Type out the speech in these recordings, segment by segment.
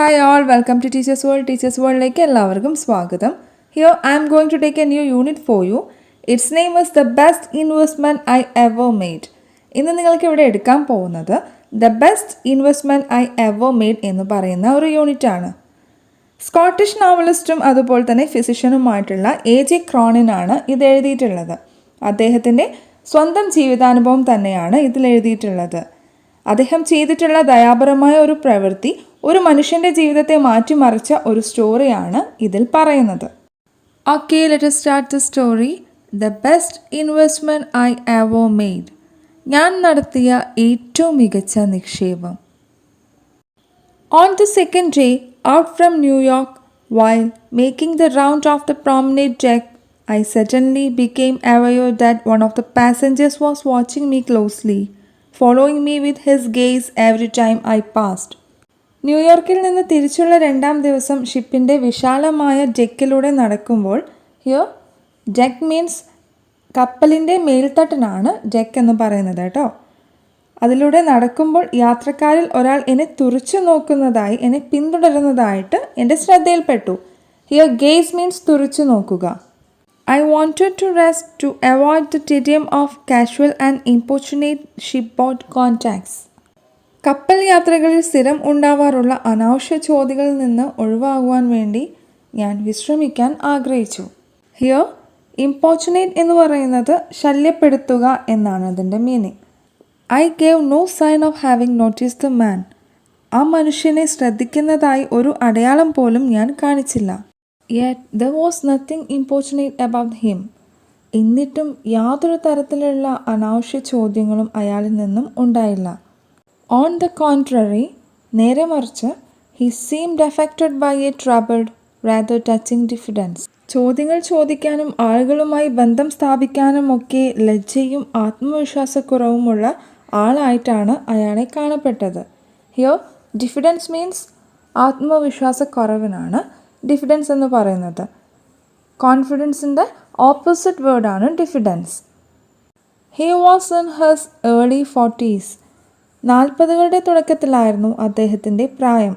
Hi all, welcome to Teachers World. Teachers World-ലേക്ക് എല്ലാവർക്കും സ്വാഗതം. Here I am going to take a new unit for you. Its name is The Best Investment I Ever Made. ഇന്ന് നിങ്ങൾക്ക് ഇവിടെ എടുക്കാൻ പോകുന്നത് The Best Investment I Ever Made എന്ന് പറയുന്ന ഒരു യൂണിറ്റ് ആണ്. സ്കോട്ടിഷ് നോവലിസ്റ്റും അതുപോലെ തന്നെ ഫിസിഷ്യനുമായിട്ടുള്ള A.J. ക്രോണിനാണ് ഇത് എഴുതിയിട്ടുള്ളത്. അദ്ദേഹത്തിൻ്റെ സ്വന്തം ജീവിതാനുഭവം തന്നെയാണ് ഇതിൽ എഴുതിയിട്ടുള്ളത്. അദ്ദേഹം ചെയ്തിട്ടുള്ള ദയാപരമായ ഒരു പ്രവൃത്തി ഒരു മനുഷ്യൻ്റെ ജീവിതത്തെ മാറ്റിമറിച്ച ഒരു സ്റ്റോറിയാണ് ഇതിൽ പറയുന്നത്. Okay, let us start the story. The best investment I ever made. ഞാൻ നടത്തിയ ഏറ്റവും മികച്ച നിക്ഷേപം. On the second day, out from New York, while making the round of the promenade deck, I suddenly became aware that one of the passengers was watching me closely, following me with his gaze every time I passed. ന്യൂയോർക്കിൽ നിന്ന് തിരിച്ചുള്ള രണ്ടാം ദിവസം ഷിപ്പിൻ്റെ വിശാലമായ ഡെക്കിലൂടെ നടക്കുമ്പോൾ here deck means കപ്പലിൻ്റെ മേൽത്തട്ടിനാണ് deck എന്ന് പറയുന്നത് കേട്ടോ. അതിലൂടെ നടക്കുമ്പോൾ യാത്രക്കാരിൽ ഒരാൾ എന്നെ തുറിച്ചു നോക്കുന്നതായി എന്നെ പിന്തുടരുന്നതായിട്ട് എൻ്റെ ശ്രദ്ധയിൽപ്പെട്ടു. ഹിയർ ഗേസ് മീൻസ് തുറിച്ചു നോക്കുക. I wanted to rest to avoid the tedium of casual and importunate shipboard contacts. കപ്പൽ യാത്രകളിൽ സ്ഥിരം ഉണ്ടാവാറുള്ള അനാവശ്യ ചോദ്യങ്ങളിൽ നിന്ന് ഒഴിവാകുവാൻ വേണ്ടി ഞാൻ വിശ്രമിക്കാൻ ആഗ്രഹിച്ചു. ഹിയർ ഇമ്പോർച്ചുനേറ്റ് എന്ന് പറയുന്നത് ശല്യപ്പെടുത്തുക എന്നാണ് അതിൻ്റെ meaning. I gave no sign of having noticed the man. ആ മനുഷ്യനെ ശ്രദ്ധിക്കുന്നതായി ഒരു അടയാളം പോലും ഞാൻ കാണിച്ചില്ല. Yet there was nothing importunate about him. എന്നിട്ടും യാതൊരു തരത്തിലുള്ള അനാവശ്യ ചോദ്യങ്ങളും അയാളിൽ നിന്നും ഉണ്ടായില്ല. On the contrary, നേരെ മറിച്ച് he seemed affected by a troubled, rather touching diffidence. ചോദ്യങ്ങൾ ചോദിക്കാനും ആളുകളുമായി ബന്ധം സ്ഥാപിക്കാനുമൊക്കെ ലജ്ജയും ആത്മവിശ്വാസക്കുറവുമുള്ള ആളായിട്ടാണ് അയാളെ കാണപ്പെട്ടത്. ഹിയർ ഡിഫിഡൻസ് മീൻസ് ആത്മവിശ്വാസക്കുറവിനാണ് ഡിഫിഡൻസ് എന്ന് പറയുന്നത്. കോൺഫിഡൻസിൻ്റെ ഓപ്പോസിറ്റ് വേർഡാണ് diffidence. He was in his early 40s. 40കളുടെ തുടക്കത്തിലായിരുന്നു അദ്ദേഹത്തിൻ്റെ പ്രായം.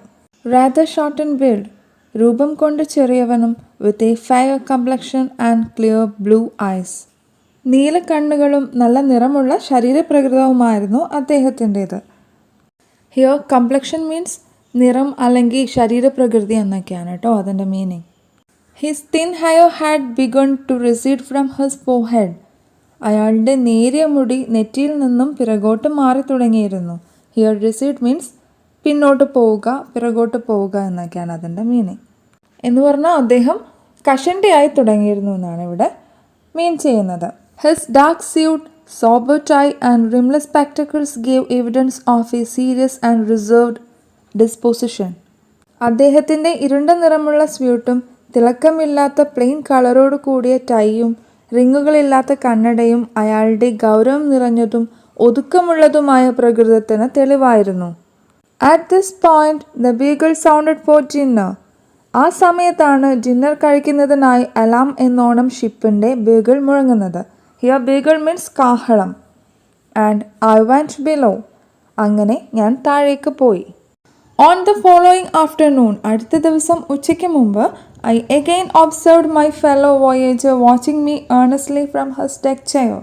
റാദർ ഷോർട്ട് ആൻഡ് ബിൽഡ്, രൂപം കൊണ്ട് ചെറിയവനും, with a fair complexion and clear blue eyes. നീല കണ്ണുകളും നല്ല നിറമുള്ള ശരീരപ്രകൃതവുമായിരുന്നു അദ്ദേഹത്തിൻ്റേത്. ഹിയർ കംപ്ലക്ഷൻ മീൻസ് നിറം അല്ലെങ്കിൽ ശരീരപ്രകൃതി എന്നൊക്കെയാണ് കേട്ടോ അതിൻ്റെ meaning. His thin hair had begun to recede from his forehead. അയാളുടെ നേരിയ മുടി നെറ്റിയിൽ നിന്നും പിറകോട്ട് മാറി തുടങ്ങിയിരുന്നു. ഹിയർ റിസീഡ് മീൻസ് പിന്നോട്ട് പോവുക, പിറകോട്ട് പോവുക എന്നൊക്കെയാണ് അതിൻ്റെ മീനിങ്. എന്ന് പറഞ്ഞാൽ അദ്ദേഹം കഷണ്ടിയായി തുടങ്ങിയിരുന്നു എന്നാണ് ഇവിടെ മീൻ ചെയ്യുന്നത്. His dark suit, sober tie and rimless spectacles gave evidence of a serious and reserved disposition. അദ്ദേഹത്തിൻ്റെ ഇരുണ്ട നിറമുള്ള സ്യൂട്ടും തിളക്കമില്ലാത്ത പ്ലെയിൻ കളറോട് കൂടിയ ടൈയും റിങ്ങുകളില്ലാത്ത കണ്ണടയും അയാളുടെ ഗൗരവം നിറഞ്ഞതും ഒതുക്കമുള്ളതുമായ പ്രകൃതത്തിന് തെളിവായിരുന്നു. At this point the beagle sounded for dinner. ആ സമയത്താണ് ഡിന്നർ കഴിക്കുന്നതിനായി അലാം എന്നോണം ഷിപ്പിൻ്റെ ബീഗിൾ മുഴങ്ങുന്നത്. ഹിയർ ബീഗിൾ മീൻസ് കാഹളം. And I went below. അങ്ങനെ ഞാൻ താഴേക്ക് പോയി. ഓൺ ദ ഫോളോയിങ് ആഫ്റ്റർനൂൺ, അടുത്ത ദിവസം ഉച്ചയ്ക്ക് മുമ്പ്, I again observed my fellow voyager watching me earnestly from his deck chair.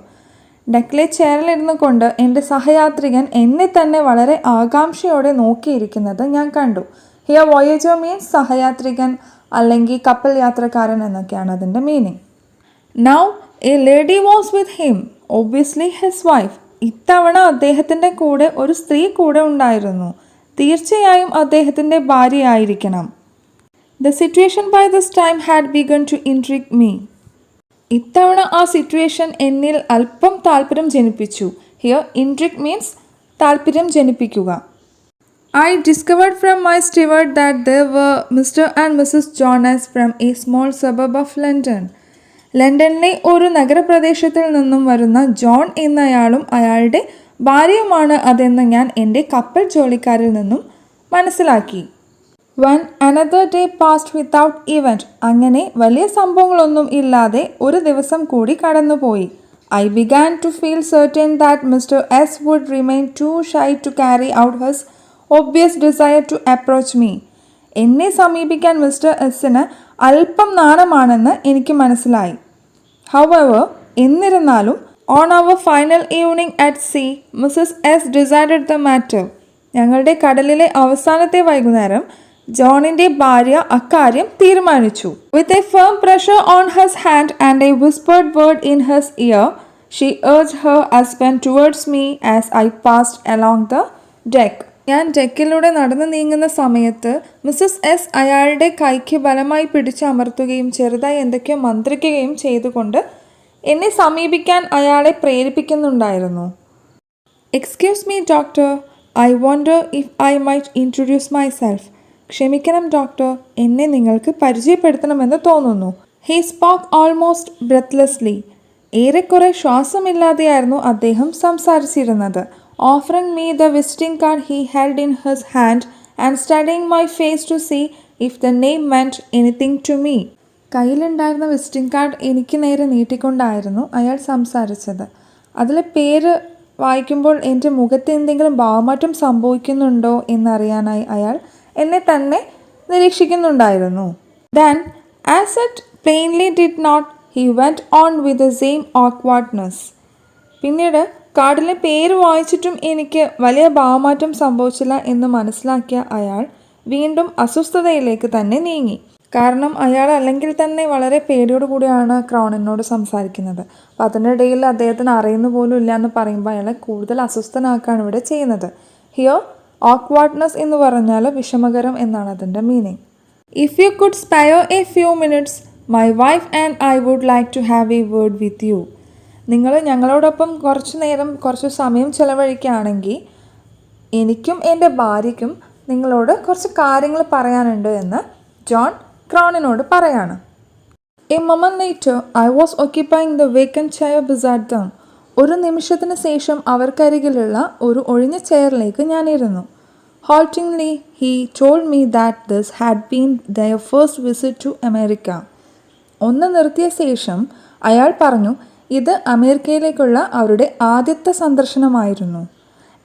ഡെക്കിലെ ചെയറിലിരുന്നു കൊണ്ട് എൻ്റെ സഹയാത്രികൻ എന്നെ തന്നെ വളരെ ആകാംക്ഷയോടെ നോക്കിയിരിക്കുന്നത് ഞാൻ കണ്ടു. ഹിയർ വോയേജർ മീൻസ് സഹയാത്രികൻ അല്ലെങ്കിൽ കപ്പൽ യാത്രക്കാരൻ എന്നൊക്കെയാണ് അതിൻ്റെ meaning. Now A lady was with him, obviously his wife. ഇത്തവണ അദ്ദേഹത്തിൻ്റെ കൂടെ ഒരു സ്ത്രീ കൂടെ ഉണ്ടായിരുന്നു. തീർച്ചയായും അദ്ദേഹത്തിൻ്റെ ഭാര്യയായിരിക്കണം. The situation by this time had begun to intrigue me. ഇത്തവണ ആ സിറ്റുവേഷൻ എന്നിൽ അല്പം താല്പര്യം ജനിപ്പിച്ചു. ഹിയർ ഇൻട്രിഗ് മീൻസ് താല്പര്യം ജനിപ്പിക്കുക. I discovered from my steward that they were Mr. and Mrs. Jonas from a small suburb of London. ലണ്ടനിലെ ഒരു നഗരപ്രദേശത്തിൽ നിന്നും വരുന്ന ജോൺ എന്നയാളും അയാളുടെ ഭാര്യയുമാണ് അതെന്ന് ഞാൻ എൻ്റെ കപ്പൽ ജോലിക്കാരിൽ നിന്നും മനസ്സിലാക്കി. One another day passed without event. അങ്ങനെ വലിയ സംഭവങ്ങളൊന്നും ഇല്ലാതെ ഒരു ദിവസം കൂടി കടന്നുപോയി. I began to feel certain that Mr. S would remain too shy to carry out his obvious desire to approach me. എന്നെ സമീപിക്കാൻ മിസ്റ്റർ എസിന് അല്പം നാണമാണെന്ന് എനിക്ക് മനസ്സിലായി. ഹൗവർ, എന്നിരുന്നാലും, on our final evening at sea Mrs S decided the matter. ഞങ്ങളുടെ കടലിലെ അവസാനത്തെ വൈകുന്നേരം ജോണിൻ്റെ ഭാര്യ അക്കാര്യം തീരുമാനിച്ചു. With a firm pressure on his hand and a whispered word in his ear she urged her husband towards me as I passed along the deck. ഞാൻ ഡെക്കിലൂടെ നടന്നു നീങ്ങുന്ന സമയത്ത് മിസ്സസ് എസ് അയാളുടെ കൈക്ക് ബലമായി പിടിച്ചമർത്തുകയും ചെറുതായി എന്തൊക്കെയോ മന്ത്രിക്കുകയും ചെയ്തുകൊണ്ട് എന്നെ സമീപിക്കാൻ അയാളെ പ്രേരിപ്പിക്കുന്നുണ്ടായിരുന്നു. Excuse me doctor, I wonder if I might introduce myself. ക്ഷമിക്കണം ഡോക്ടർ, എന്നെ നിങ്ങൾക്ക് പരിചയപ്പെടുത്തണമെന്ന് തോന്നുന്നു. He spoke almost breathlessly. ഏറെക്കുറെ ശ്വാസമില്ലാതെയായിരുന്നു അദ്ദേഹം സംസാരിച്ചിരുന്നത്. Offering me the visiting card he held in his hand and studying my face to see if the name meant anything to me. കയ്യിലുണ്ടായിരുന്ന വിസിറ്റിംഗ് കാർഡ് എനിക്ക് നേരെ നീട്ടിക്കൊണ്ടായിരുന്നു അയാൾ സംസാരിച്ചത്. അതിലെ പേര് വായിക്കുമ്പോൾ എൻ്റെ മുഖത്ത് എന്തെങ്കിലും ഭാവമാറ്റം സംഭവിക്കുന്നുണ്ടോ എന്നറിയാനായി അയാൾ എന്നെ തന്നെ നിരീക്ഷിക്കുന്നുണ്ടായിരുന്നു. Then, as it plainly did not, he went on with the same awkwardness. പിന്നീട് കാർഡിലെ പേര് വായിച്ചിട്ടും എനിക്ക് വലിയ ഭാവമാറ്റം സംഭവിച്ചില്ല എന്ന് മനസ്സിലാക്കിയ അയാൾ വീണ്ടും അസ്വസ്ഥതയിലേക്ക് തന്നെ നീങ്ങി. കാരണം അയാൾ അല്ലെങ്കിൽ തന്നെ വളരെ പേടിയോടുകൂടിയാണ് ക്രൗണിനോട് സംസാരിക്കുന്നത്. അപ്പം അതിനിടയിൽ അദ്ദേഹത്തിന് അറിയുന്ന പോലും ഇല്ല എന്ന് പറയുമ്പോൾ അയാളെ കൂടുതൽ അസ്വസ്ഥനാക്കുകയാണ് ഇവിടെ ചെയ്യുന്നത്. ഹിയർ ഓക്വാർഡ്നെസ് എന്ന് പറഞ്ഞാൽ വിഷമകരം എന്നാണ് അതിൻ്റെ meaning. If you could spare a few minutes, my wife and I would like to have a word with you. നിങ്ങൾ ഞങ്ങളോടൊപ്പം കുറച്ച് സമയം ചിലവഴിക്കുകയാണെങ്കിൽ എനിക്കും എൻ്റെ ഭാര്യയ്ക്കും നിങ്ങളോട് കുറച്ച് കാര്യങ്ങൾ പറയാനുണ്ട് എന്ന് ജോൺ ക്രൗണിനോട് പറയാണ്. A moment later I was occupying the vacant chair beside dum. ഒരു നിമിഷത്തിന് ശേഷം അവർക്കരികിലുള്ള ഒരു ഒഴിഞ്ഞ ചെയറിലേക്ക് ഞാനിരുന്നു. Haltingly, he told me that this had been their first visit to America. ഒന്ന് നിർത്തിയ ശേഷം അയാൾ പറഞ്ഞു, ഇത് അമേരിക്കയിലേക്കുള്ള അവരുടെ ആദ്യത്തെ സന്ദർശനമായിരുന്നു.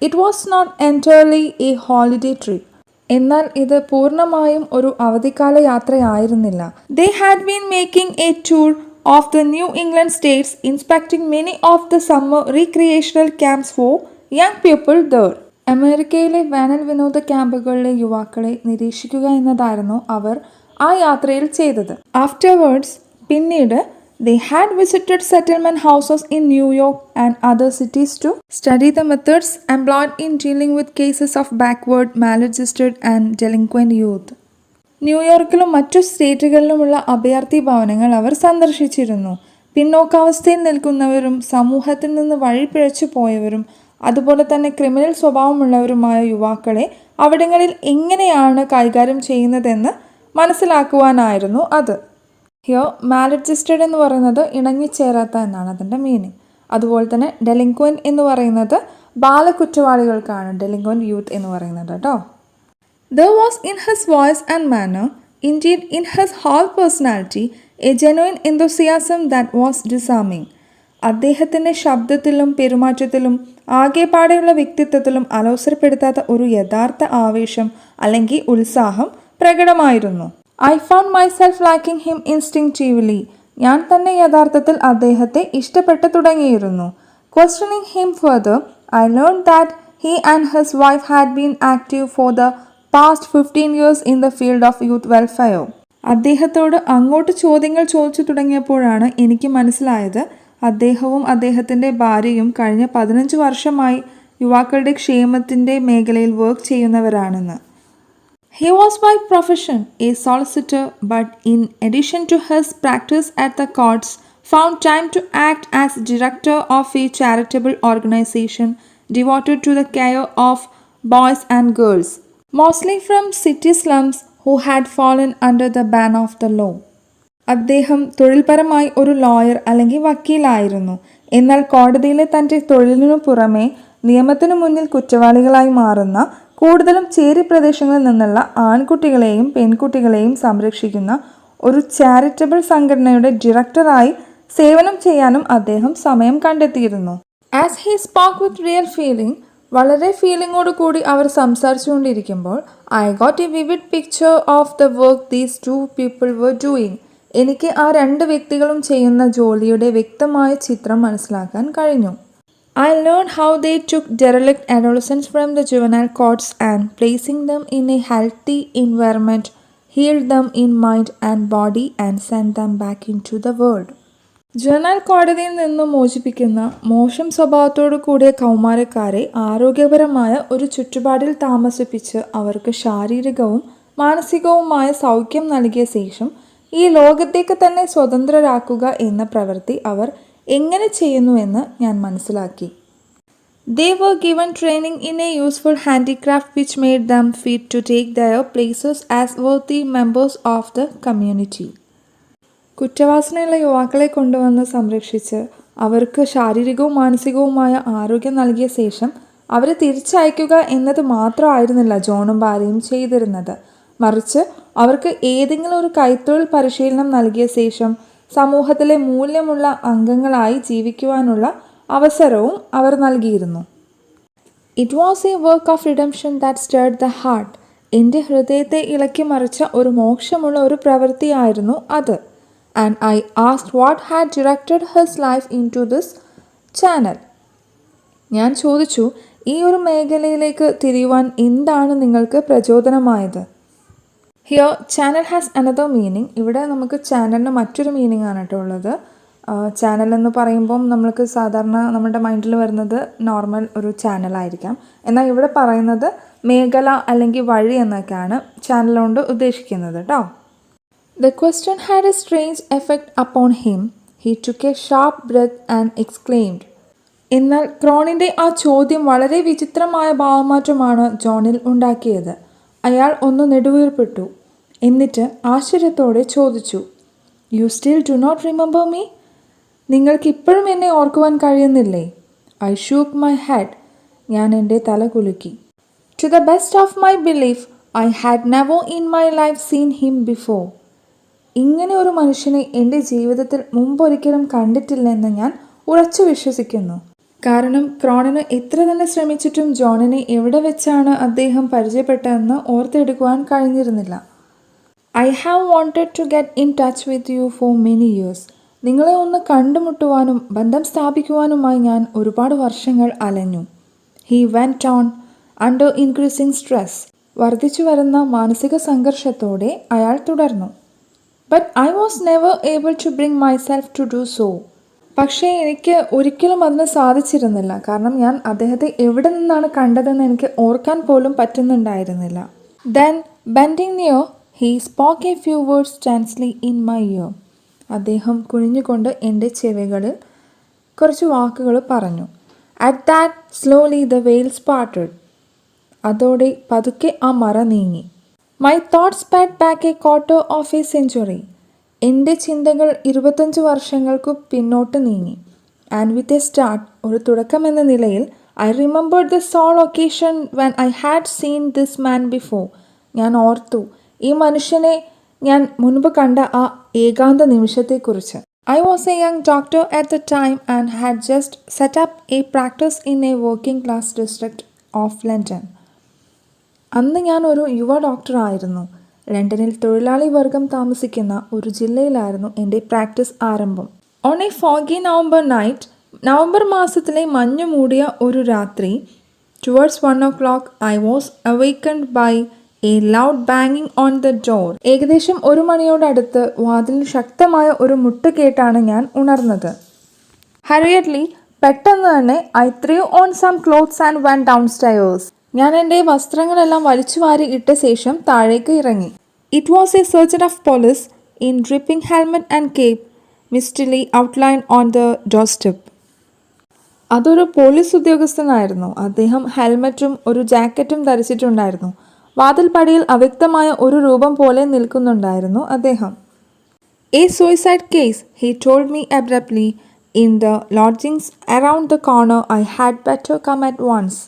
It was not entirely a holiday trip. എന്നാൽ ഇത് പൂർണ്ണമായും ഒരു അവധിക്കാല യാത്രയായിരുന്നില്ല. They had been making a tour of the New England states, inspecting many of the summer recreational camps for young people there. അമേരിക്കയിലെ വേനൽ വിനോദ ക്യാമ്പുകളിലെ യുവാക്കളെ നിരീക്ഷിക്കുക എന്നതായിരുന്നു അവർ ആ യാത്രയിൽ ചെയ്തത്. ആഫ്റ്റർവേർഡ്സ്, പിന്നീട്, they had visited settlement houses in New York and other cities to study the methods employed in dealing with cases of backward, maladjusted and delinquent youth. ന്യൂയോർക്കിലും മറ്റു സ്റ്റേറ്റുകളിലുമുള്ള അഭയാർത്ഥി ഭവനങ്ങൾ അവർ സന്ദർശിച്ചിരുന്നു. പിന്നോക്കാവസ്ഥയിൽ നിൽക്കുന്നവരും സമൂഹത്തിൽ നിന്ന് വഴിപിഴച്ചു പോയവരും അതുപോലെ തന്നെ ക്രിമിനൽ സ്വഭാവമുള്ളവരുമായ യുവാക്കളെ അവിടങ്ങളിൽ എങ്ങനെയാണ് കൈകാര്യം ചെയ്യുന്നതെന്ന് മനസ്സിലാക്കുവാനായിരുന്നു അത്. ഹിയർ മാലഡ്ജസ്റ്റഡ് എന്ന് പറയുന്നത് ഇണങ്ങിച്ചേരാത്ത എന്നാണ് അതിൻ്റെ മീനിങ്. അതുപോലെ തന്നെ ഡെലിക്വൻറ്റ് എന്ന് പറയുന്നത് ബാലകുറ്റവാളികൾക്കാണ് ഡെലിക്വൻറ്റ് യൂത്ത് എന്ന് പറയുന്നത് കേട്ടോ. There was in his voice and manner, indeed in his whole personality, a genuine enthusiasm that was disarming. അദ്ദേഹത്തിൻ്റെ ശബ്ദത്തിലും പെരുമാറ്റത്തിലും ആകെപ്പാടെയുള്ള വ്യക്തിത്വത്തിലും അലോസരപ്പെടുത്താത്ത ഒരു യഥാർത്ഥ ആവേശം അല്ലെങ്കിൽ ഉത്സാഹം പ്രകടമായിരുന്നു. I found myself liking him instinctively. ഞാൻ തന്നെ യഥാർത്ഥത്തിൽ അദ്ദേഹത്തെ ഇഷ്ടപ്പെട്ടു തുടങ്ങിയിരുന്നു. Questioning him further, I learned that he and his wife had been active for the past 15 years in the field of youth welfare. അദ്ദേഹത്തോട് അങ്ങോട്ട് ചോദ്യങ്ങൾ ചോദിച്ചു തുടങ്ങിയപ്പോഴാണ് എനിക്ക് മനസ്സിലായത് അദ്ദേഹവും അദ്ദേഹത്തിൻ്റെ ഭാര്യയും കഴിഞ്ഞ 15 വർഷമായി യുവാക്കളുടെ ക്ഷേമത്തിൻ്റെ മേഖലയിൽ work ചെയ്യുന്നവരാണെന്ന്. He was by profession a solicitor, but in addition to his practice at the courts, found time to act as director of a charitable organization devoted to the care of boys and girls, mostly from city slums who had fallen under the ban of the law. അദ്ദേഹം തൊഴിൽപരമായി ഒരു lawyer അല്ലെങ്കിൽ വക്കീലായിരുന്നു. എന്നാൽ കോടതിയിലെ തൻ്റെ തൊഴിലിനു പുറമെ നിയമത്തിനു മുന്നിൽ കുറ്റവാളികളായി മാറുന്ന കൂടുതലും ചേരി പ്രദേശങ്ങളിൽ നിന്നുള്ള ആൺകുട്ടികളെയും പെൺകുട്ടികളെയും സംരക്ഷിക്കുന്ന ഒരു ചാരിറ്റബിൾ സംഘടനയുടെ ഡയറക്ടറായി സേവനം ചെയ്യാനും അദ്ദേഹം സമയം കണ്ടെത്തിയിരുന്നു. As he spoke with real feeling, വളരെ ഫീലിങ്ങോട് കൂടി അവർ സംസാരിച്ചുകൊണ്ടിരിക്കുമ്പോൾ I got a vivid picture of the work these two people were doing. എനിക്ക് ആ രണ്ട് വ്യക്തികളും ചെയ്യുന്ന ജോലിയുടെ വ്യക്തമായ ചിത്രം മനസ്സിലാക്കാൻ കഴിഞ്ഞു. I learned how they took derelict adolescents from the juvenile courts and placing them in a healthy environment, healed them in mind and body and sent them back into the world. Juvenile കോടതിയിൽ നിന്നും മോചിപ്പിക്കുന്ന മോശം സ്വഭാവത്തോടു കൂടിയ കൗമാരക്കാരെ ആരോഗ്യപരമായ ഒരു ചുറ്റുപാടിൽ താമസിപ്പിച്ച് അവർക്ക് ശാരീരികവും മാനസികവുമായ സൗഖ്യം നൽകിയ ശേഷം ഈ ലോകത്തേക്ക് തന്നെ സ്വതന്ത്രരാക്കുക എന്ന പ്രവൃത്തി അവർ എങ്ങനെ ചെയ്യുന്നുവെന്ന് ഞാൻ മനസ്സിലാക്കി. They were given training in a useful handicraft which made them fit to take their places as worthy members of the community. കുറ്റവാസനയുള്ള യുവാക്കളെ കൊണ്ടുവന്ന് സംരക്ഷിച്ച് അവർക്ക് ശാരീരികവും മാനസികവുമായ ആരോഗ്യം നൽകിയ ശേഷം അവരെ തിരിച്ചയക്കുക എന്നത് മാത്രമായിരുന്നില്ല ജോണും ഭാര്യയും ചെയ്തിരുന്നത്. മറിച്ച് അവർക്ക് ഏതെങ്കിലും ഒരു കൈത്തൊഴിൽ പരിശീലനം നൽകിയ ശേഷം സമൂഹത്തിലെ മൂല്യമുള്ള അംഗങ്ങളായി ജീവിക്കുവാനുള്ള അവസരവും അവർ നൽകിയിരുന്നു. It was a work of redemption that stirred the heart. എൻ്റെ ഹൃദയത്തെ ഇളക്കി മറിച്ച ഒരു മോക്ഷമുള്ള ഒരു പ്രവൃത്തിയായിരുന്നു അത്. And I asked what had directed his life in to this channel. ഞാൻ ചോദിച്ചു, ഈ ഒരു മേഖലയിലേക്ക് തിരിയുവാൻ എന്താണ് നിങ്ങൾക്ക് പ്രചോദനമായത്? Here channel has another meaning. ഇവിടെ നമുക്ക് ചാനലിന് മറ്റൊരു മീനിങ് ആണ് കേട്ടോ ഉള്ളത്. ചാനൽ എന്ന് പറയുമ്പം നമ്മൾക്ക് സാധാരണ നമ്മുടെ മൈൻഡിൽ വരുന്നത് നോർമൽ ഒരു ചാനലായിരിക്കാം. എന്നാൽ ഇവിടെ പറയുന്നത് മേഖല അല്ലെങ്കിൽ വഴി എന്നൊക്കെയാണ് ചാനൽ കൊണ്ട് ഉദ്ദേശിക്കുന്നത് കേട്ടോ. The question had a strange effect upon him. He took a sharp breath and exclaimed. എന്നാൽ ക്രോണിൻ്റെ ആ ചോദ്യം വളരെ വിചിത്രമായ ഭാവമാറ്റമാണ് ജോണിൽ ഉണ്ടാക്കിയത്. അയാൾ ഒന്ന് നെടുവീർപ്പിട്ടു. എന്നിട്ട് ആശ്ചര്യത്തോടെ ചോദിച്ചു, you still do not remember me? നിങ്ങൾക്ക് ഇപ്പോഴും എന്നെ ഓർക്കുവാൻ കഴിയുന്നില്ലേ? I shook my head. ഞാൻ എൻ്റെ തല കുലുക്കി. To the best of my belief I had never in my life seen him before. ഇങ്ങനെ ഒരു മനുഷ്യനെ എൻ്റെ ജീവിതത്തിൽ മുമ്പൊരിക്കലും കണ്ടിട്ടില്ലെന്ന് ഞാൻ ഉറച്ചു വിശ്വസിക്കുന്നു. കാരണം ക്രോണിന് എത്ര തന്നെ ശ്രമിച്ചിട്ടും ജോണിനെ എവിടെ വെച്ചാണ് അദ്ദേഹം പരിചയപ്പെട്ടതെന്ന് ഓർത്തെടുക്കുവാൻ കഴിഞ്ഞിരുന്നില്ല. I have wanted to get in touch with you for many years. നിങ്ങളെ ഒന്ന് കണ്ടുമുട്ടുവാനും ബന്ധം സ്ഥാപിക്കുവാനുമായി ഞാൻ ഒരുപാട് വർഷങ്ങൾ അലഞ്ഞു. He went on under increasing stress. വർദ്ധിച്ചു വരുന്ന മാനസിക സംഘർഷത്തോടെ അയാൾ തുടർന്നു. But I was never able to bring myself to do so. പക്ഷേ എനിക്ക് ഒരിക്കലും അതിന് സാധിച്ചിരുന്നില്ല. കാരണം ഞാൻ അദ്ദേഹത്തെ എവിടെ നിന്നാണ് കണ്ടതെന്ന് എനിക്ക് ഓർക്കാൻ പോലും പറ്റുന്നുണ്ടായിരുന്നില്ല. Then bending near he spoke a few words tensely in my ear. അദ്ദേഹം കുനിഞ്ഞുകൊണ്ട് എൻ്റെ ചെവികളിൽ കുറച്ച് വാക്കുകൾ പറഞ്ഞു. At that slowly the veils parted. അതോടെ പതുക്കെ ആ മറ നീങ്ങി. My thoughts pat back a quarter of a century. എൻ്റെ ചിന്തകൾ 25 വർഷങ്ങൾക്ക് പിന്നോട്ട് നീങ്ങി. ആൻഡ് വിത്ത് എ സ്റ്റാർട്ട്, ഒരു തുടക്കമെന്ന നിലയിൽ, I remembered the sole occasion when I had seen this man before. ഞാൻ ഓർത്തു ഈ മനുഷ്യനെ ഞാൻ മുൻപ് കണ്ട ആ ഏകാന്ത നിമിഷത്തെക്കുറിച്ച്. I was a young doctor at the time and had just set up a practice in a working class district of London. അന്ന് ഞാൻ ഒരു യുവ ഡോക്ടറായിരുന്നു. ലണ്ടനിൽ തൊഴിലാളി വർഗം താമസിക്കുന്ന ഒരു ജില്ലയിലായിരുന്നു എൻ്റെ പ്രാക്ടീസ് ആരംഭം. On a foggy November night, November മാസത്തിലെ മഞ്ഞു മൂടിയ ഒരു രാത്രി, towards 1 o'clock I was awakened by a loud ബാങ്ങിങ് ഓൺ ദ ഡോർ. ഏകദേശം 1 മണിയോടടുത്ത് വാതിലിൽ ശക്തമായ ഒരു മുട്ട് കേട്ടാണ് ഞാൻ ഉണർന്നത്. ഹറിയറ്റ്ലി, പെട്ടെന്ന് തന്നെ I threw on some clothes and went down stairs. ഞാൻ എൻ്റെ വസ്ത്രങ്ങളെല്ലാം വലിച്ചു വാരി ഇട്ട ശേഷം താഴേക്ക് ഇറങ്ങി. It was a sergeant of police in dripping helmet and cape, മിസ്റ്റർലി outline on the door step. അതൊരു പോലീസ് ഉദ്യോഗസ്ഥനായിരുന്നു. അദ്ദേഹം ഹെൽമെറ്റും ഒരു ജാക്കറ്റും ധരിച്ചിട്ടുണ്ടായിരുന്നു. വാതിൽപ്പടിയിൽ അവ്യക്തമായ ഒരു രൂപം പോലെ നിൽക്കുന്നുണ്ടായിരുന്നു അദ്ദേഹം. A suicide case, he told me abruptly. In the lodgings around the corner I had better come at once.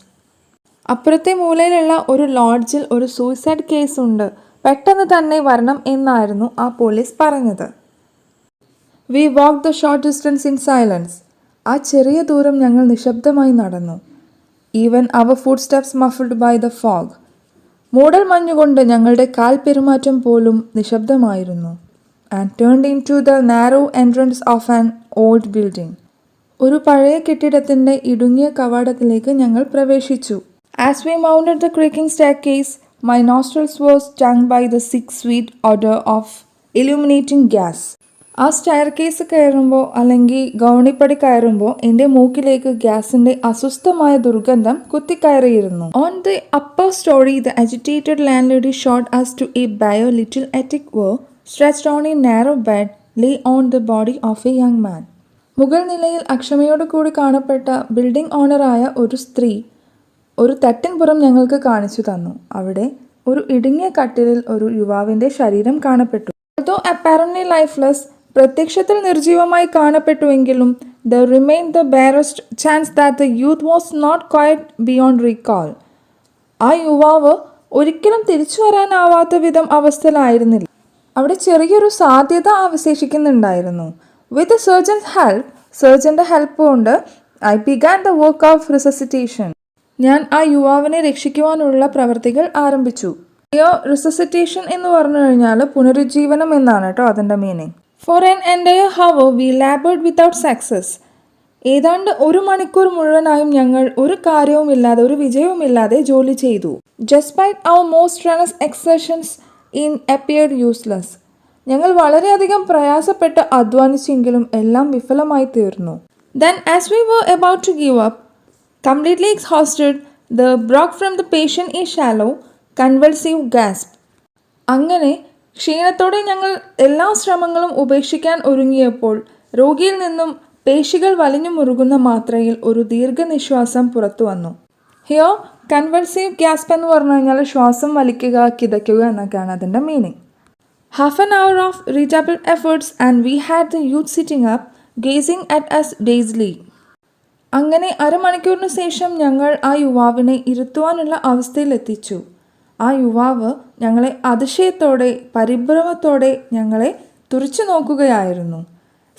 അപ്പുറത്തെ മൂലയിലുള്ള ഒരു ലോഡ്ജിൽ ഒരു സൂയിസൈഡ് കേസ് ഉണ്ട്, പെട്ടെന്ന് തന്നെ വരണം എന്നായിരുന്നു ആ പോലീസ് പറഞ്ഞത്. V walk the short distance in silence. ആ ചെറിയ ദൂരം ഞങ്ങൾ നിശബ്ദമായി നടന്നു. even our footsteps muffled by the fog. മൂടൽ മഞ്ഞുകൊണ്ട് ഞങ്ങളുടെ കാൽ പെരുമാറ്റം പോലും നിശബ്ദമായിരുന്നു. and turned into the narrow entrance of an old building. ഒരു പഴയ കെട്ടിടത്തിൻ്റെ ഇടുങ്ങിയ കവാടത്തിലേക്ക് ഞങ്ങൾ പ്രവേശിച്ചു. As we mounted the creaking staircase, my nostrils were stung by the sick sweet odor of illuminating gas. ആ സ്റ്റെയർ കേസ് കയറുമ്പോൾ അല്ലെങ്കിൽ ഗൗണിപ്പടി കയറുമ്പോൾ എൻ്റെ മൂക്കിലേക്ക് ഗ്യാസിൻ്റെ അസ്വസ്ഥമായ ദുർഗന്ധം കുത്തിക്കയറിയിരുന്നു. On the upper story the agitated landlady showed us to a bare little attic where, stretched on a narrow bed, lay on the body of a young man. മുകൾ നിലയിൽ അക്ഷമയോടു കൂടി കാണപ്പെട്ട ബിൽഡിംഗ് ഓണറായ ഒരു സ്ത്രീ ഒരു തട്ടിൻപുറം ഞങ്ങൾക്ക് കാണിച്ചു തന്നു. അവിടെ ഒരു ഇടുങ്ങിയ കട്ടിലിൽ ഒരു യുവാവിൻ്റെ ശരീരം കാണപ്പെട്ടു. although apparently lifeless, പ്രത്യക്ഷത്തിൽ നിർജീവമായി കാണപ്പെട്ടുവെങ്കിലും there remained the barest chance that the youth was not quite beyond recall. ആ യുവാവ് ഒരിക്കലും തിരിച്ചു വരാനാവാത്ത വിധം അവസ്ഥയിലായിരുന്നില്ല. അവിടെ ചെറിയൊരു സാധ്യത അവശേഷിക്കുന്നുണ്ടായിരുന്നു. വിത്ത് ദ സർജൻസ് ഹെൽപ്പ്, സർജൻ്റെ ഹെൽപ്പ് കൊണ്ട് I began the work of resuscitation. ഞാൻ ആ യുവാവിനെ രക്ഷിക്കുവാനുള്ള പ്രവർത്തികൾ ആരംഭിച്ചു. റിസസിറ്റേഷൻ എന്ന് പറഞ്ഞു കഴിഞ്ഞാൽ പുനരുജ്ജീവനം എന്നാണ് കേട്ടോ അതിൻ്റെ meaning. For an entire hour we labored without success. ഏതാണ്ട് 1 മണിക്കൂർ മുഴുവനായും ഞങ്ങൾ ഒരു കാര്യവുമില്ലാതെ ഒരു വിജയവുമില്ലാതെ ജോലി ചെയ്തു. Despite our most strenuous exertions in appeared useless. ഞങ്ങൾ വളരെയധികം പ്രയാസപ്പെട്ട് അധ്വാനിച്ചെങ്കിലും എല്ലാം വിഫലമായി തീർന്നു. Then as we were about to give up, completely exhausted, there broke from the patient a shallow, convulsive gasp. അങ്ങനെ ക്ഷീണത്തോടെ ഞങ്ങൾ എല്ലാ ശ്രമങ്ങളും ഉപേക്ഷിക്കാൻ ഒരുങ്ങിയപ്പോൾ രോഗിയിൽ നിന്നും പേശികൾ വലിഞ്ഞു മുറുകുന്ന മാത്രയിൽ ഒരു ദീർഘനിശ്വാസം പുറത്തു വന്നു. ഹിയോ കൺവൾസീവ് ഗ്യാസ്പ് എന്ന് പറഞ്ഞു കഴിഞ്ഞാൽ ശ്വാസം വലിക്കുക, കിതയ്ക്കുക എന്നൊക്കെയാണ് അതിൻ്റെ meaning. Half an hour of redoubled efforts and we had the youth sitting up, gazing at us dazedly. അങ്ങനെ അരമണിക്കൂറിന് ശേഷം ഞങ്ങൾ ആ യുവാവിനെ ഇരുത്തുവാനുള്ള അവസ്ഥയിലെത്തിച്ചു. ആ യുവാവ് ഞങ്ങളെ അതിശയത്തോടെ പരിഭ്രമത്തോടെ ഞങ്ങളെ തുറിച്ചു നോക്കുകയായിരുന്നു.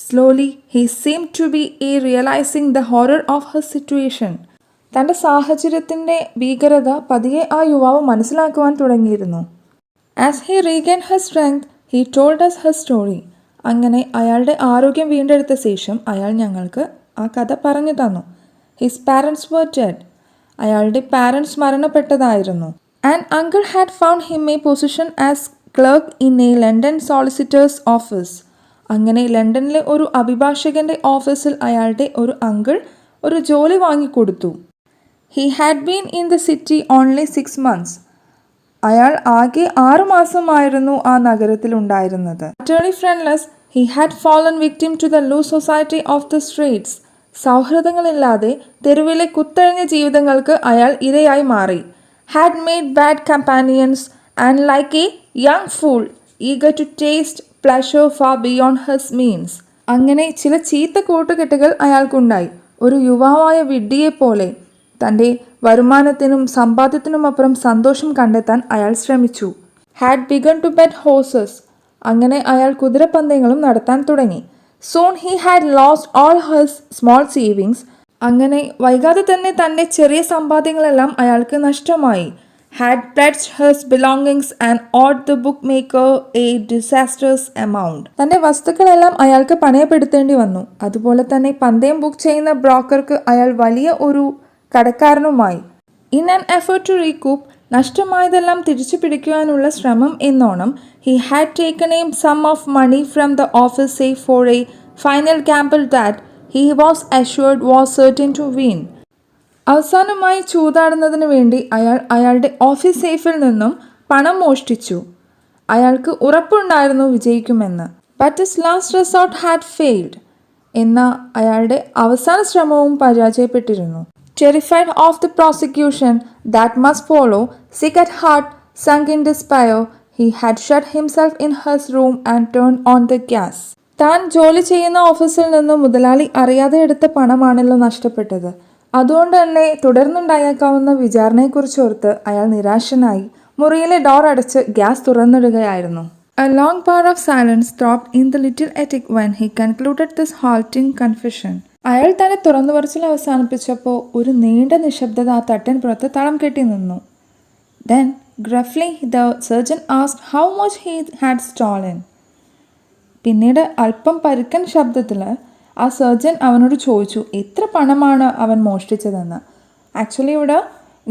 Slowly he seemed to be realizing the horror of her situation. തൻ്റെ സാഹചര്യത്തിൻ്റെ ഭീകരത പതിയെ ആ യുവാവ് മനസ്സിലാക്കുവാൻ തുടങ്ങിയിരുന്നു. As he regained his strength, he told us her story. അങ്ങനെ അയാളുടെ ആരോഗ്യം വീണ്ടെടുത്ത ശേഷം അയാൾ ഞങ്ങൾക്ക് ആ കഥ പറഞ്ഞു തന്നു. His parents were dead. അയാളുടെ parents മരണപ്പെട്ടതായിരുന്നു. An uncle had found him a position as clerk in a London solicitor's office. അങ്ങനെ ലണ്ടനിലെ ഒരു അഭിഭാഷകൻ്റെ ഓഫീസിൽ അയാളുടെ ഒരു അങ്കിൾ ഒരു ജോലി വാങ്ങിക്കൊടുത്തു. He had been in the city only 6 months. അയാൾ ആകെ 6 മാസമായിരുന്നു ആ നഗരത്തിൽ ഉണ്ടായിരുന്നത്. Utterly friendless, he had fallen victim to the loose society of the streets. സൗഹൃദങ്ങളില്ലാതെ തെരുവിലെ കുത്തഴിഞ്ഞ ജീവിതങ്ങൾക്ക് അയാൾ ഇരയായി മാറി. Had made bad companions and like a young fool, eager to taste pleasure far beyond his means. അങ്ങനെ ചില ചീത്ത കൂട്ടുകെട്ടുകൾ അയാൾക്കുണ്ടായി. ഒരു യുവാവായ വിഡ്ഢിയെപ്പോലെ തൻ്റെ വരുമാനത്തിനും സമ്പാദ്യത്തിനുമപ്പുറം സന്തോഷം കണ്ടെത്താൻ അയാൾ ശ്രമിച്ചു. Had begun to bet horses. അങ്ങനെ അയാൾ കുതിരപ്പന്തയങ്ങളും നടത്താൻ തുടങ്ങി. Soon he had lost all his small savings. അങ്ങനെ വൈകാതെ തന്നെ തൻ്റെ ചെറിയ സമ്പാദ്യങ്ങളെല്ലാം അയാൾക്ക് നഷ്ടമായി. Had pledged his belongings and owed the bookmaker a disastrous amount. തൻ്റെ വസ്തുക്കളെല്ലാം അയാൾക്ക് പണയപ്പെടുത്തേണ്ടി വന്നു. അതുപോലെ തന്നെ പന്തയം ബുക്ക് ചെയ്യുന്ന ബ്രോക്കർക്ക് അയാൾ വലിയ ഒരു കടക്കാരനുമായി. In an effort to recoup, നഷ്ടമായതെല്ലാം തിരിച്ചു പിടിക്കുവാനുള്ള ശ്രമം എന്നോണം he had taken a sum of money from the office safe for a final gamble that he was assured was certain to win. അവസാനമായി ചൂതാടുന്നതിന് വേണ്ടി അയാൾ അയാളുടെ ഓഫീസ് സേഫിൽ നിന്നും പണം മോഷ്ടിച്ചു. അയാൾക്ക് ഉറപ്പുണ്ടായിരുന്നു വിജയിക്കുമെന്ന്. But his last resort had failed. എന്നാൽ അയാളുടെ അവസാന ശ്രമവും പരാജയപ്പെട്ടിരുന്നു. Terrified of the prosecution that must follow, sick at heart, sunk in despair, he had shut himself in his room and turned on the gas. താൻ ജോലി ചെയ്യുന്ന ഓഫീസിൽ നിന്ന് മുതലാളി അറിയാതെ എടുത്ത പണമാണല്ലോ നഷ്ടപ്പെട്ടത്. അതുകൊണ്ട് തന്നെ തുടർന്നുണ്ടായേക്കാവുന്ന വിചാരണയെക്കുറിച്ച് ഓർത്ത് അയാൾ നിരാശനായി മുറിയിലെ ഡോർ അടച്ച് gas തുറന്നിടുകയായിരുന്നു. A long bar of silence throbbed in the little attic when he concluded this halting confession. അയാൾ തന്നെ തുറന്നു പറച്ചിൽ അവസാനിപ്പിച്ചപ്പോൾ ഒരു നീണ്ട നിശബ്ദത ആ തട്ടിൻപുറത്ത് തളം കെട്ടി നിന്നു. Then, gruffly, the surgeon asked how much he had stolen. പിന്നീട് അല്പം പരുക്കൻ ശബ്ദത്തിൽ ആ സർജൻ അവനോട് ചോദിച്ചു എത്ര പണമാണ് അവൻ മോഷ്ടിച്ചതെന്ന്. ആക്ച്വലി ഇവിടെ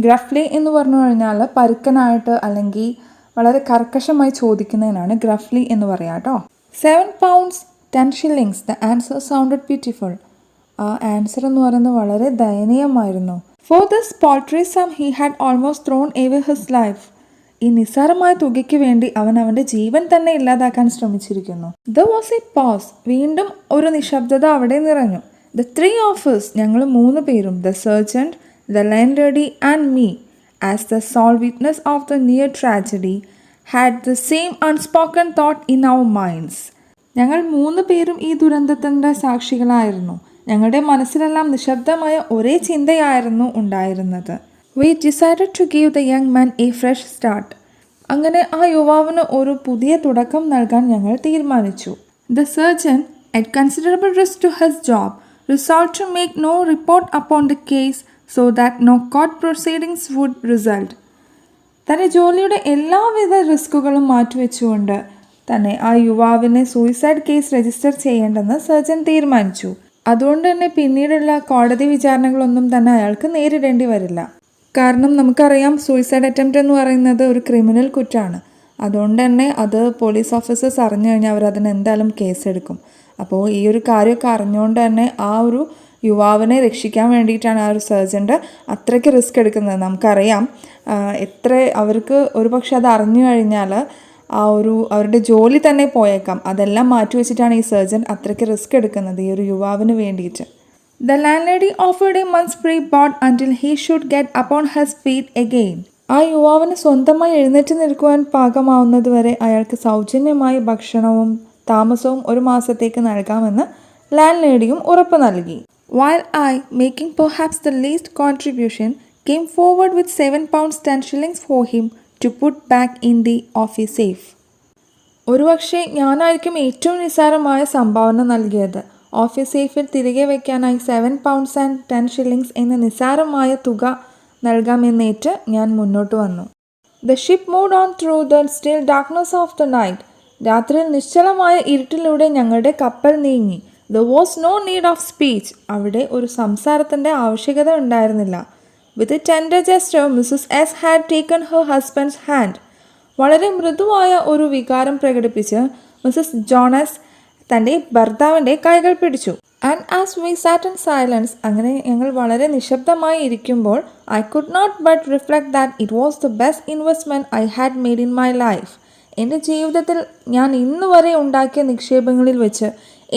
ഗ്രഫ്ലി എന്ന് പറഞ്ഞു കഴിഞ്ഞാൽ പരുക്കനായിട്ട് അല്ലെങ്കിൽ വളരെ കർക്കശമായി ചോദിക്കുന്നതിനാണ് ഗ്രഫ്ലി എന്ന് പറയാം കേട്ടോ. 7 pounds 10 shillings. The answer sounded beautiful. ആ ആൻസർ എന്ന് പറയുന്നത് വളരെ ദയനീയമായിരുന്നു. For this paltry sum he had almost thrown away his life. ഈ നിസ്സാരമായ തുകയ്ക്ക് വേണ്ടി അവൻ അവൻ്റെ ജീവൻ തന്നെ ഇല്ലാതാക്കാൻ ശ്രമിച്ചിരിക്കുന്നു. There was a pause. വീണ്ടും ഒരു നിശബ്ദത അവിടെ നിറഞ്ഞു. The 3 of us, ഞങ്ങൾ 3 പേരും, the surgeon, the landlady and me, as the sole witness of the near tragedy, had the same unspoken thought in our minds. ഞങ്ങൾ 3 പേരും ഈ ദുരന്തത്തിൻ്റെ സാക്ഷികളായിരുന്നു. ഞങ്ങളുടെ മനസ്സിലെല്ലാം നിശബ്ദമായ ഒരേ ചിന്തയായിരുന്നു ഉണ്ടായിരുന്നത്. We decided to give the young man a fresh start. അങ്ങനെ ആ യുവാവിന് ഒരു പുതിയ തുടക്കം നൽകാൻ ഞങ്ങൾ തീരുമാനിച്ചു. The surgeon, at considerable risk to his job, resolved to make no report upon the case so that no court proceedings would result. തൻ്റെ ജോലിയുടെ എല്ലാവിധ റിസ്കുകളും മാറ്റിവെച്ചുകൊണ്ട് തന്നെ ആ യുവാവിനെ സൂയിസൈഡ് കേസ് രജിസ്റ്റർ ചെയ്യേണ്ടെന്ന് സർജൻ തീരുമാനിച്ചു. അതുകൊണ്ട് തന്നെ പിന്നീടുള്ള കോടതി വിചാരണകളൊന്നും തന്നെ അയാൾക്ക് നേരിടേണ്ടി വരില്ല. കാരണം നമുക്കറിയാം സൂയിസൈഡ് അറ്റംപ്റ്റ് എന്ന് പറയുന്നത് ഒരു ക്രിമിനൽ കുറ്റമാണ്. അതുകൊണ്ട് തന്നെ അത് പോലീസ് ഓഫീസേഴ്സ് അറിഞ്ഞു കഴിഞ്ഞാൽ അവരതിന് എന്തായാലും കേസെടുക്കും. അപ്പോൾ ഈ ഒരു കാര്യമൊക്കെ അറിഞ്ഞുകൊണ്ട് തന്നെ ആ ഒരു യുവാവിനെ രക്ഷിക്കാൻ വേണ്ടിയിട്ടാണ് ആ ഒരു സർജൻ്റെ അത്രയ്ക്ക് റിസ്ക് എടുക്കുന്നത്. നമുക്കറിയാം എത്ര അവർക്ക് ഒരു പക്ഷെ അത് അറിഞ്ഞു കഴിഞ്ഞാൽ അവരുടെ ജോലി തന്നെ പോയേക്കാം. അതെല്ലാം മാറ്റിവെച്ചിട്ടാണ് ഈ സർജൻ അത്രയ്ക്ക് റിസ്ക് എടുക്കുന്നത് ഈ ഒരു യുവാവിന് വേണ്ടിയിട്ട്. The landlady offered a month's free board until he should get upon his feet again. ആ യുവാവിന് സ്വന്തമായി എഴുന്നേറ്റ് നിൽക്കുവാൻ പാകമാവുന്നതുവരെ അയാൾക്ക് സൗജന്യമായി ഭക്ഷണവും താമസവും 1 മാസത്തേക്ക് നൽകാമെന്ന് ലാൻഡ് ലേഡിയും ഉറപ്പ് നൽകി. While I, making perhaps the least contribution, came forward with 7 pounds 10 shillings for him to put back in the office safe. ഒരുപക്ഷെ ഞാനായിരിക്കും ഏറ്റവും നിസ്സാരമായ സംഭാവന നൽകിയത്. ഓഫീസ് സേഫിൽ തിരികെ വയ്ക്കാനായി 7 pounds 10 shillings എന്ന നിസ്സാരമായ തുക നൽകാമെന്നേറ്റ് ഞാൻ മുന്നോട്ട് വന്നു. The ship moved on through the still darkness of the night. രാത്രിയിൽ നിശ്ചലമായ ഇരുട്ടിലൂടെ ഞങ്ങളുടെ കപ്പൽ നീങ്ങി. There was no need of speech. അവിടെ ഒരു സംസാരത്തിൻ്റെ ആവശ്യകത ഉണ്ടായിരുന്നില്ല. With a tender gesture, Mrs. S had taken her husband's hand. വളരെ മൃദുവായ ഒരു വികാരം പ്രകടിപ്പിച്ച് മിസ്സസ് ജോണസ് തൻ്റെ ഭർത്താവിൻ്റെ കൈകൾ പിടിച്ചു. And as we sat in silence, അങ്ങനെ ഞങ്ങൾ വളരെ നിശബ്ദമായി ഇരിക്കുമ്പോൾ, I could not but reflect that it was the best investment I had made in my life. എൻ്റെ ജീവിതത്തിൽ ഞാൻ ഇന്ന് വരെ ഉണ്ടാക്കിയ നിക്ഷേപങ്ങളിൽ വെച്ച്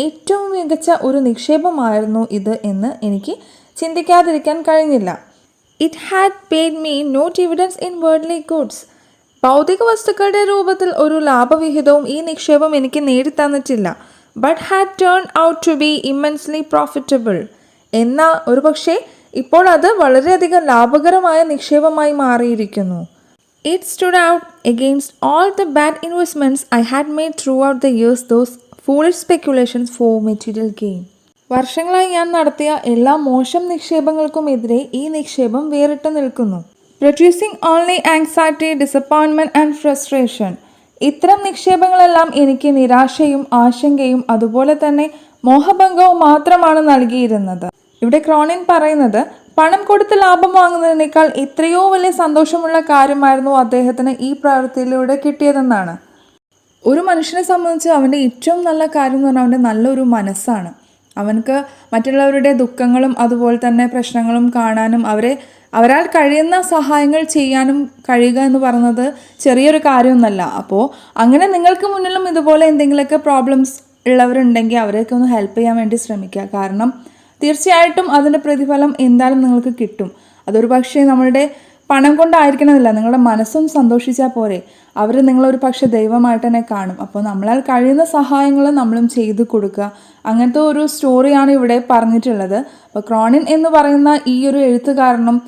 ഏറ്റവും മികച്ച ഒരു നിക്ഷേപമായിരുന്നു ഇത് എന്ന് എനിക്ക് ചിന്തിക്കാതിരിക്കാൻ കഴിഞ്ഞില്ല. It had paid me no dividends in worldly goods. ഭൗതിക വസ്തുക്കളുടെ രൂപത്തിൽ ഒരു ലാഭവിഹിതവും ഈ നിക്ഷേപം എനിക്ക് നേടിത്തന്നിട്ടില്ല. But had turn out to be immensely profitable. എന്നാൽ ഒരു പക്ഷേ ഇപ്പോൾ അത് വളരെയധികം ലാഭകരമായ നിക്ഷേപമായി മാറിയിരിക്കുന്നു. It stood out against all the bad investments I had made throughout the years, those foolish speculations for material gain. വർഷങ്ങളായി ഞാൻ നടത്തിയ എല്ലാ മോശം നിക്ഷേപങ്ങൾക്കുമെതിരെ ഈ നിക്ഷേപം വേറിട്ട് നിൽക്കുന്നു. Producing only anxiety, disappointment and frustration. ഇത്തരം നിക്ഷേപങ്ങളെല്ലാം എനിക്ക് നിരാശയും ആശങ്കയും അതുപോലെ തന്നെ മോഹഭംഗവും മാത്രമാണ് നൽകിയിരുന്നത്. ഇവിടെ ക്രോണിൻ പറയുന്നത് പണം കൊടുത്ത് ലാഭം വാങ്ങുന്നതിനേക്കാൾ എത്രയോ വലിയ സന്തോഷമുള്ള കാര്യമായിരുന്നു അദ്ദേഹത്തിന് ഈ പ്രവൃത്തിയിലൂടെ കിട്ടിയതെന്നാണ്. ഒരു മനുഷ്യനെ സംബന്ധിച്ച് അവൻ്റെ ഏറ്റവും നല്ല കാര്യം എന്ന് പറഞ്ഞാൽ അവൻ്റെ നല്ലൊരു മനസ്സാണ്. അവനക്ക് മറ്റുള്ളവരുടെ ദുഃഖങ്ങളും അതുപോലെ തന്നെ പ്രശ്നങ്ങളും കാണാനും അവരാൽ കഴിയുന്ന സഹായങ്ങൾ ചെയ്യാനും കഴിയുക എന്ന് പറയുന്നത് ചെറിയൊരു കാര്യമൊന്നുമല്ല. അപ്പോൾ അങ്ങനെ നിങ്ങൾക്ക് മുന്നിലും ഇതുപോലെ എന്തെങ്കിലുമൊക്കെ പ്രോബ്ലംസ് ഉള്ളവരുണ്ടെങ്കിൽ അവരെയൊക്കെ ഒന്ന് ഹെൽപ്പ് ചെയ്യാൻ വേണ്ടി ശ്രമിക്കുക. കാരണം തീർച്ചയായിട്ടും അതിൻ്റെ പ്രതിഫലം എന്തായാലും നിങ്ങൾക്ക് കിട്ടും. അതൊരു പക്ഷേ നമ്മളുടെ പണം കൊണ്ടായിരിക്കണമെന്നില്ല, നിങ്ങളുടെ മനസ്സും സന്തോഷിച്ചാൽ പോരെ. അവർ നിങ്ങളൊരു പക്ഷേ ദൈവമായിട്ട് തന്നെ കാണും. അപ്പോൾ നമ്മളാൽ കഴിയുന്ന സഹായങ്ങൾ നമ്മളും ചെയ്തു കൊടുക്കുക. അങ്ങനത്തെ ഒരു സ്റ്റോറിയാണ് ഇവിടെ പറഞ്ഞിട്ടുള്ളത്. അപ്പോൾ ക്രോണിൻ എന്ന് പറയുന്ന ഈ ഒരു എഴുത്തുകാരനും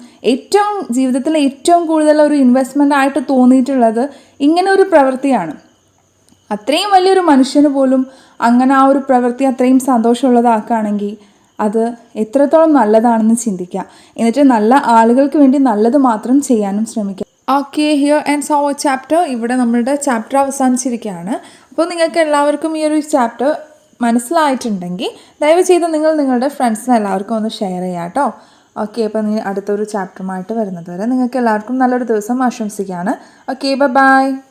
ജീവിതത്തിൽ ഏറ്റവും കൂടുതൽ ഒരു ഇൻവെസ്റ്റ്മെൻ്റ് ആയിട്ട് തോന്നിയിട്ടുള്ളത് ഇങ്ങനെ ഒരു പ്രവൃത്തിയാണ്. അത്രയും വലിയൊരു മനുഷ്യന് പോലും അങ്ങനെ ആ ഒരു പ്രവൃത്തി അത്രയും സന്തോഷമുള്ളതാക്കുകയാണെങ്കിൽ അത് എത്രത്തോളം നല്ലതാണെന്ന് ചിന്തിക്കുക. എന്നിട്ട് നല്ല ആളുകൾക്ക് വേണ്ടി നല്ലത് മാത്രം ചെയ്യാനും ശ്രമിക്കുക. Okay, here ends our chapter. ഇവിടെ നമ്മളുടെ ചാപ്റ്റർ അവസാനിച്ചിരിക്കുകയാണ്. അപ്പോൾ നിങ്ങൾക്ക് എല്ലാവർക്കും ഈ ഒരു ചാപ്റ്റർ മനസ്സിലായിട്ടുണ്ടെങ്കിൽ ദയവ് ചെയ്ത് നിങ്ങൾ നിങ്ങളുടെ ഫ്രണ്ട്സിന് എല്ലാവർക്കും ഒന്ന് ഷെയർ ചെയ്യാം കേട്ടോ. ഓക്കെ, അപ്പോൾ നീ അടുത്തൊരു ചാപ്റ്ററുമായിട്ട് വരുന്നത് വരെ നിങ്ങൾക്ക് എല്ലാവർക്കും നല്ലൊരു ദിവസം ആശംസിക്കുകയാണ്. Okay, by.